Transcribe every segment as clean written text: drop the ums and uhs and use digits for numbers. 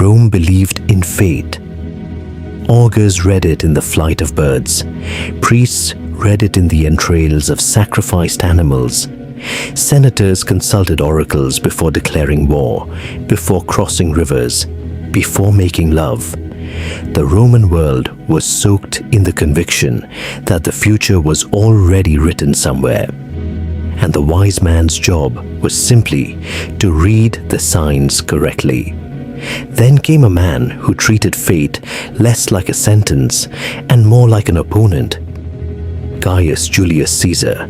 Rome believed in fate. Augurs read it in the flight of birds. Priests read it in the entrails of sacrificed animals. Senators consulted oracles before declaring war, before crossing rivers, before making love. The Roman world was soaked in the conviction that the future was already written somewhere, and the wise man's job was simply to read the signs correctly. Then came a man who treated fate less like a sentence and more like an opponent. Gaius Julius Caesar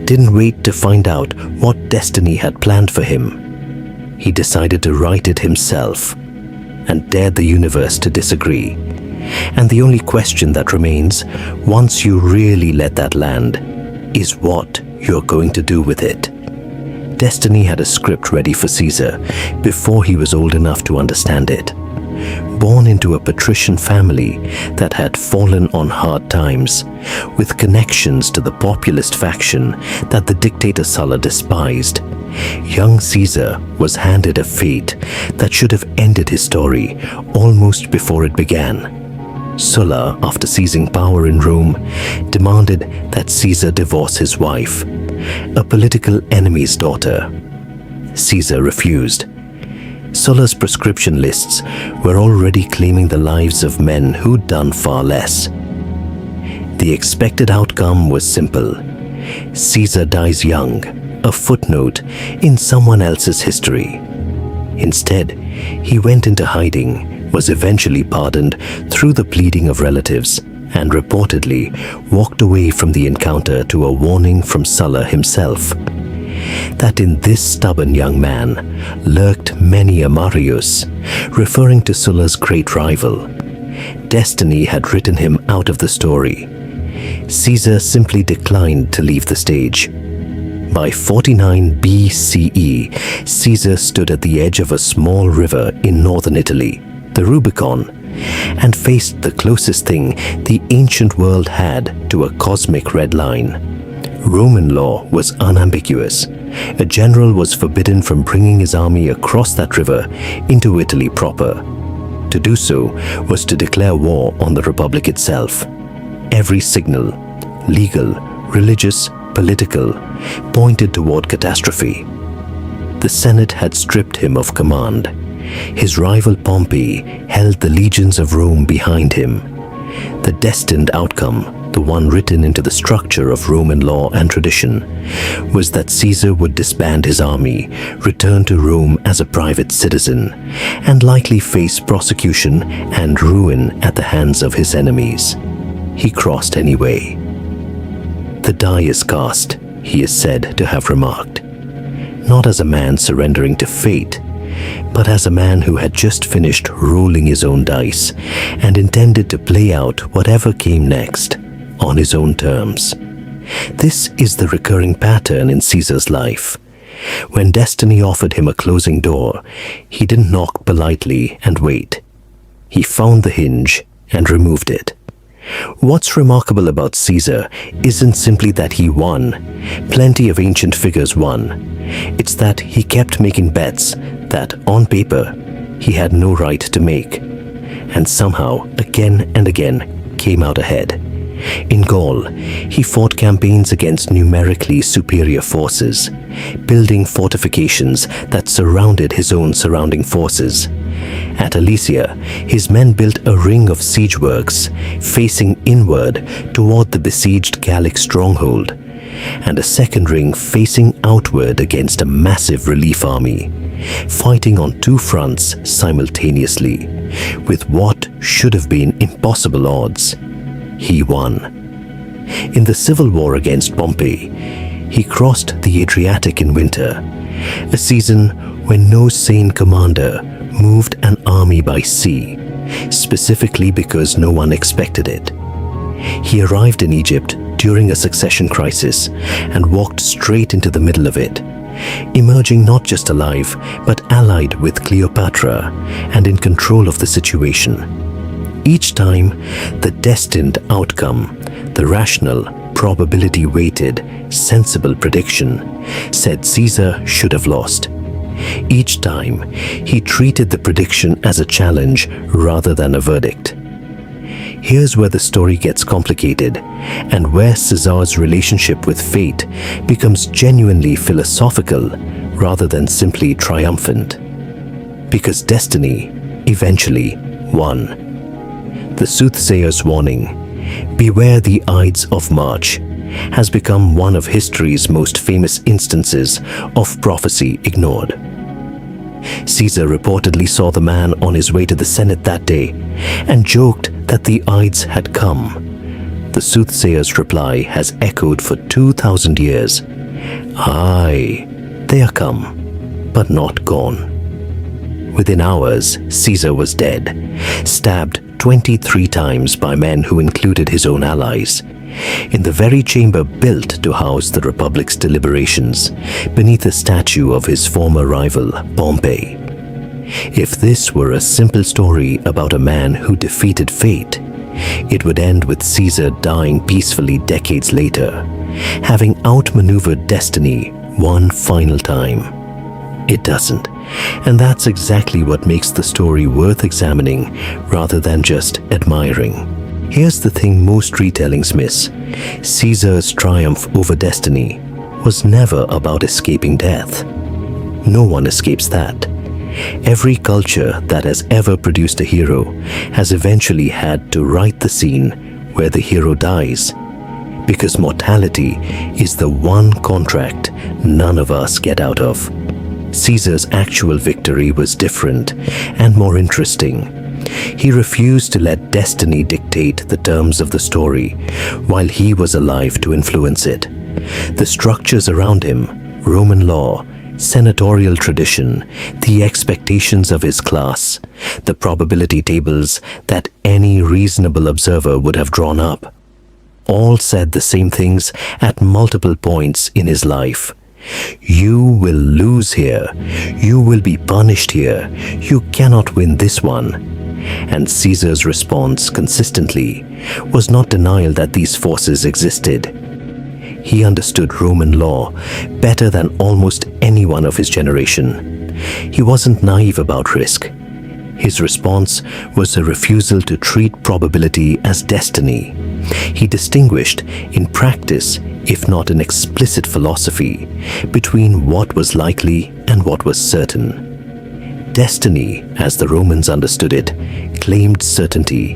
didn't wait to find out what destiny had planned for him. He decided to write it himself and dared the universe to disagree. And the only question that remains, once you really let that land, is what you're going to do with it. Destiny had a script ready for Caesar before he was old enough to understand it. Born into a patrician family that had fallen on hard times, with connections to the populist faction that the dictator Sulla despised, young Caesar was handed a fate that should have ended his story almost before it began. Sulla, after seizing power in Rome, demanded that Caesar divorce his wife, a political enemy's daughter. Caesar refused. Sulla's prescription lists were already claiming the lives of men who'd done far less. The expected outcome was simple. Caesar dies young, a footnote in someone else's history. Instead, he went into hiding, was eventually pardoned through the pleading of relatives, and reportedly walked away from the encounter to a warning from Sulla himself that in this stubborn young man lurked many a Marius, referring to Sulla's great rival. Destiny had written him out of the story. Caesar simply declined to leave the stage. By 49 BCE, Caesar stood at the edge of a small river in northern Italy, the Rubicon, and faced the closest thing the ancient world had to a cosmic red line. Roman law was unambiguous. A general was forbidden from bringing his army across that river into Italy proper. To do so was to declare war on the Republic itself. Every signal, legal, religious, political, pointed toward catastrophe. The Senate had stripped him of command. His rival Pompey held the legions of Rome behind him. The destined outcome, the one written into the structure of Roman law and tradition, was that Caesar would disband his army, return to Rome as a private citizen, and likely face prosecution and ruin at the hands of his enemies. He crossed anyway. "The die is cast," he is said to have remarked, not as a man surrendering to fate, but as a man who had just finished rolling his own dice and intended to play out whatever came next on his own terms. This is the recurring pattern in Caesar's life. When destiny offered him a closing door, he didn't knock politely and wait. He found the hinge and removed it. What's remarkable about Caesar isn't simply that he won. Plenty of ancient figures won. It's that he kept making bets that, on paper, he had no right to make, and somehow, again and again, came out ahead. In Gaul, he fought campaigns against numerically superior forces, building fortifications that surrounded his own surrounding forces. At Alesia, his men built a ring of siege works, facing inward toward the besieged Gallic stronghold, and a second ring facing outward against a massive relief army, fighting on two fronts simultaneously, with what should have been impossible odds. He won. In the civil war against Pompey, he crossed the Adriatic in winter, a season when no sane commander moved an army by sea, specifically because no one expected it. He arrived in Egypt during a succession crisis and walked straight into the middle of it, emerging not just alive, but allied with Cleopatra and in control of the situation. Each time, the destined outcome, the rational, probability-weighted, sensible prediction, said Caesar should have lost. Each time, he treated the prediction as a challenge rather than a verdict. Here's where the story gets complicated, and where Caesar's relationship with fate becomes genuinely philosophical rather than simply triumphant. Because destiny eventually won. The soothsayer's warning, "Beware the Ides of March," has become one of history's most famous instances of prophecy ignored. Caesar reportedly saw the man on his way to the Senate that day and joked that the Ides had come. The soothsayer's reply has echoed for 2,000 years. Aye, they are come, but not gone. Within hours, Caesar was dead, stabbed 23 times by men who included his own allies, in the very chamber built to house the Republic's deliberations, beneath a statue of his former rival, Pompey. If this were a simple story about a man who defeated fate, it would end with Caesar dying peacefully decades later, having outmaneuvered destiny one final time. It doesn't, and that's exactly what makes the story worth examining rather than just admiring. Here's the thing most retellings miss. Caesar's triumph over destiny was never about escaping death. No one escapes that. Every culture that has ever produced a hero has eventually had to write the scene where the hero dies, because mortality is the one contract none of us get out of. Caesar's actual victory was different and more interesting. He refused to let destiny dictate the terms of the story while he was alive to influence it. The structures around him, Roman law, senatorial tradition, the expectations of his class, the probability tables that any reasonable observer would have drawn up, all said the same things at multiple points in his life. You will lose here. You will be punished here. You cannot win this one. And Caesar's response consistently was not denial that these forces existed. He understood Roman law better than almost anyone of his generation. He wasn't naive about risk. His response was a refusal to treat probability as destiny. He distinguished in practice, if not in explicit philosophy, between what was likely and what was certain. Destiny, as the Romans understood it, claimed certainty.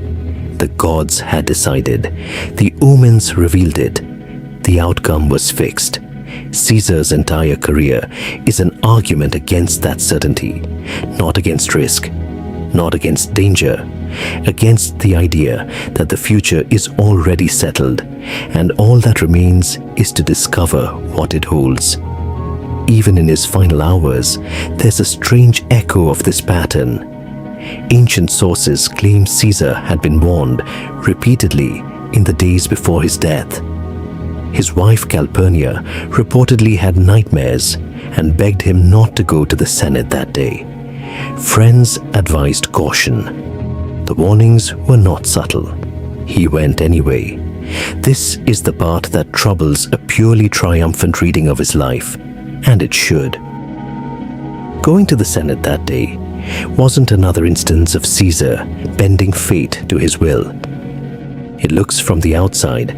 The gods had decided. The omens revealed it. The outcome was fixed. Caesar's entire career is an argument against that certainty, not against risk, not against danger, against the idea that the future is already settled and all that remains is to discover what it holds. Even in his final hours, there's a strange echo of this pattern. Ancient sources claim Caesar had been warned repeatedly in the days before his death. His wife Calpurnia reportedly had nightmares and begged him not to go to the Senate that day. Friends advised caution. The warnings were not subtle. He went anyway. This is the part that troubles a purely triumphant reading of his life, and it should. Going to the Senate that day wasn't another instance of Caesar bending fate to his will. It looks from the outside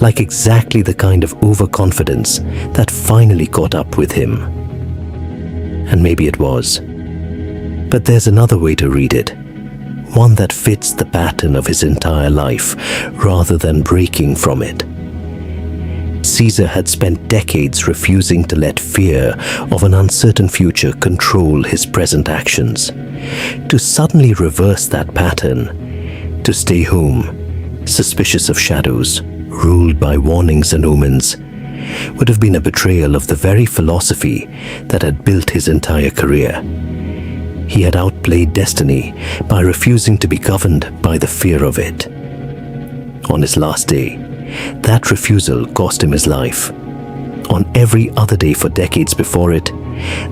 like exactly the kind of overconfidence that finally caught up with him. And maybe it was. But there's another way to read it, one that fits the pattern of his entire life rather than breaking from it. Caesar had spent decades refusing to let fear of an uncertain future control his present actions. To suddenly reverse that pattern, to stay home, suspicious of shadows, ruled by warnings and omens, would have been a betrayal of the very philosophy that had built his entire career. He had outplayed destiny by refusing to be governed by the fear of it. On his last day, that refusal cost him his life. On every other day for decades before it,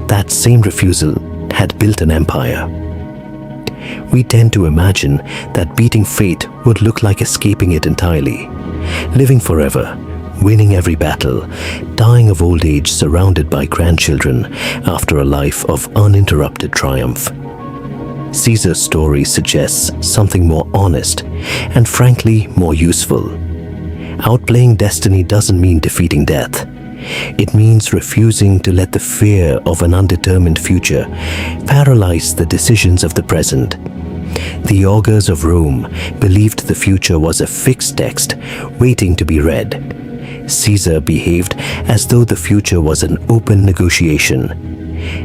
that same refusal had built an empire. We tend to imagine that beating fate would look like escaping it entirely, living forever, winning every battle, dying of old age surrounded by grandchildren after a life of uninterrupted triumph. Caesar's story suggests something more honest and frankly more useful. Outplaying destiny doesn't mean defeating death. It means refusing to let the fear of an undetermined future paralyze the decisions of the present. The augurs of Rome believed the future was a fixed text waiting to be read. Caesar behaved as though the future was an open negotiation,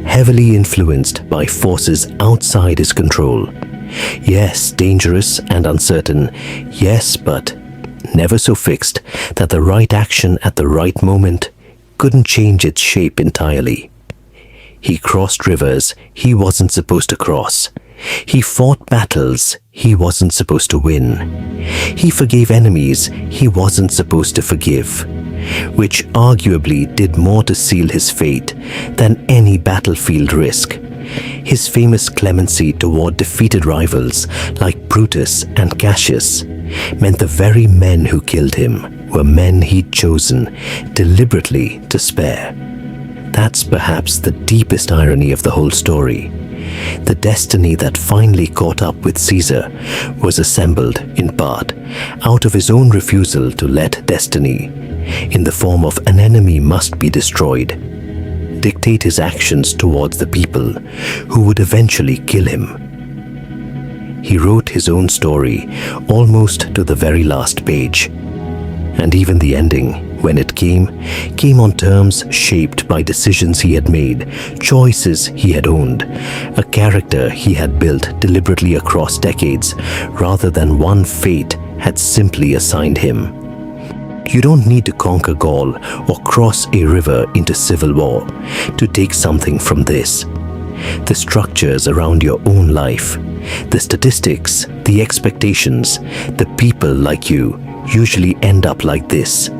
heavily influenced by forces outside his control. Yes, dangerous and uncertain, yes, but never so fixed that the right action at the right moment couldn't change its shape entirely. He crossed rivers he wasn't supposed to cross. He fought battles he wasn't supposed to win. He forgave enemies he wasn't supposed to forgive, which arguably did more to seal his fate than any battlefield risk. His famous clemency toward defeated rivals like Brutus and Cassius meant the very men who killed him were men he'd chosen deliberately to spare. That's perhaps the deepest irony of the whole story. The destiny that finally caught up with Caesar was assembled, in part, out of his own refusal to let destiny, in the form of an enemy must be destroyed, dictate his actions towards the people who would eventually kill him. He wrote his own story almost to the very last page, and even the ending, when it came on terms shaped by decisions he had made, choices he had owned, a character he had built deliberately across decades, rather than one fate had simply assigned him. You don't need to conquer Gaul or cross a river into civil war to take something from this. The structures around your own life, the statistics, the expectations, the people like you usually end up like this.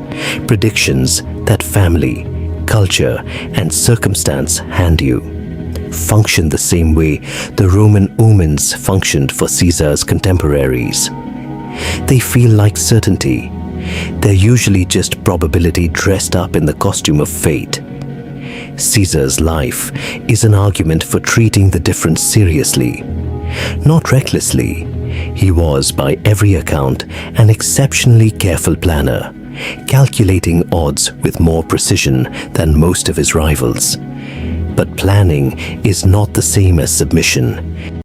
Predictions that family, culture, and circumstance hand you function the same way the Roman omens functioned for Caesar's contemporaries. They feel like certainty. They're usually just probability dressed up in the costume of fate. Caesar's life is an argument for treating the difference seriously, not recklessly. He was, by every account, an exceptionally careful planner, calculating odds with more precision than most of his rivals. But planning is not the same as submission.